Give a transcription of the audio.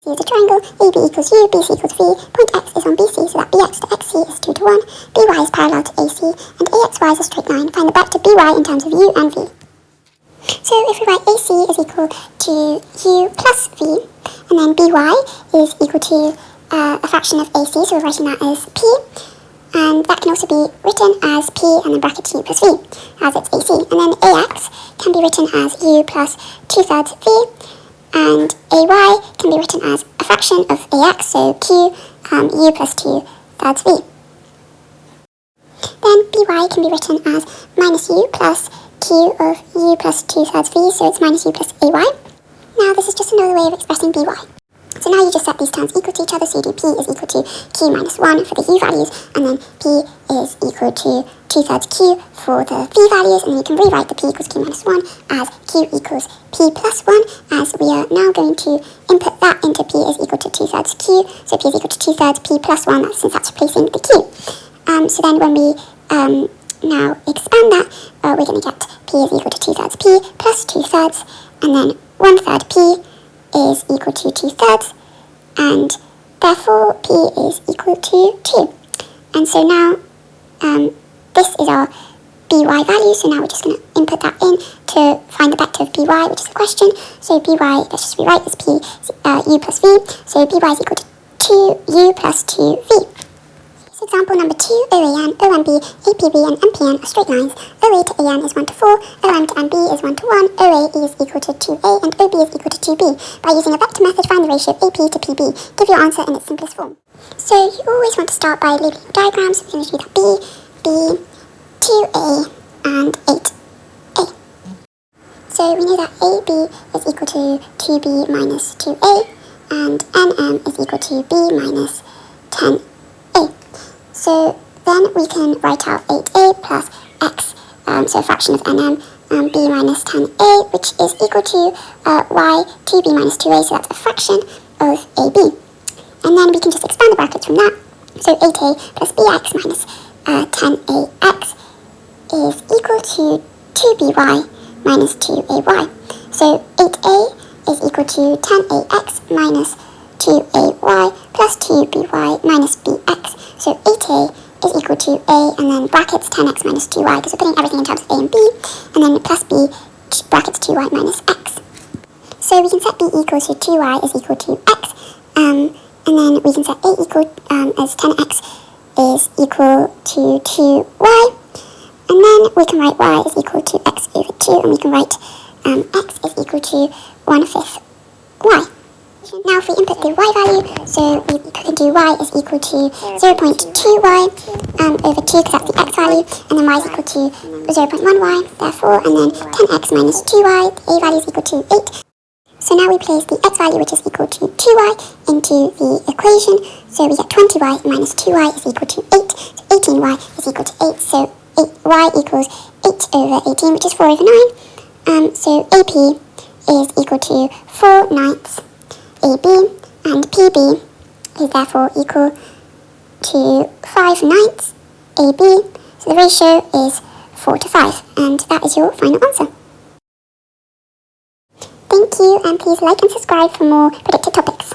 is a triangle, AB equals U, BC equals V, point X is on BC, so that BX to XC is 2 to 1, BY is parallel to AC, and AXY is a straight line. Find the vector BY in terms of U and V. So if we write AC is equal to U plus V, and then BY is equal to a fraction of AC, so we're writing that as P, and that can also be written as P and then bracket U plus V, as it's AC. And then AX can be written as U plus 2/3 V, and AY can be written as a fraction of AX, so Q U plus 2/3 V. Then BY can be written as minus U plus Q of U plus 2/3 V, so it's minus U plus AY. Now this is just another way of expressing BY. So now you just set these terms equal to each other, so you do P is equal to Q minus 1 for the U values, and then P is equal to 2/3 Q for the V values, and then you can rewrite the P equals Q minus 1 as Q equals P plus 1, as we are now going to input that into P is equal to 2/3 Q, so P is equal to 2/3 P plus 1, since that's replacing the Q. So then when we now expand that, we're going to get P is equal to 2/3 P plus 2/3, and then 1/3 P is equal to 2/3, and therefore P is equal to 2. And so now this is our BY value, so now we're just going to input that in to find the vector of BY, which is the question. So BY, let's just rewrite this P U plus V, so BY is equal to 2U plus 2V. So example number 2, OAN, OMB, APB and MPN are straight lines. OA to AN is 1 to 4, OM to MB is 1 to 1, OA is equal to 2A, and OB is equal to 2B. By using a vector method, find the ratio of AP to PB. Give your answer in its simplest form. So you always want to start by labeling your diagrams. So we're going to do that B, 2A, and 8A. So we know that AB is equal to 2B minus 2A, and NM is equal to B minus 10A. So then we can write out 8A plus X, so a fraction of NM, B minus 10A, which is equal to Y 2B minus 2A, so that's a fraction of AB. And then we can just expand the brackets from that. So 8A plus BX minus 10AX is equal to 2BY minus 2AY. So 8A is equal to 10AX minus 2AY plus 2BY minus BX. So 8A is equal to A, and then brackets 10x minus 2y, because we're putting everything in terms of A and B, and then plus B, brackets 2y minus x. So we can set B equal to 2y is equal to x, and then we can set A equal as 10x is equal to 2y, and then we can write y is equal to x over 2, and we can write x is equal to 1/5 y. Now if we input the y value, so we can do y is equal to 0.2y over 2, because that's the x value, and then y is equal to 0.1y, therefore, and then 10x minus 2y, the a value is equal to 8. So now we place the x value, which is equal to 2y, into the equation, so we get 20y minus 2y is equal to 8, so 18y is equal to 8, so y equals 8 over 18, which is 4 over 9, so AP is equal to 4/9 AB, and PB is therefore equal to 5/9 AB, so the ratio is 4 to 5, and that is your final answer. Thank you, and please like and subscribe for more predicted topics.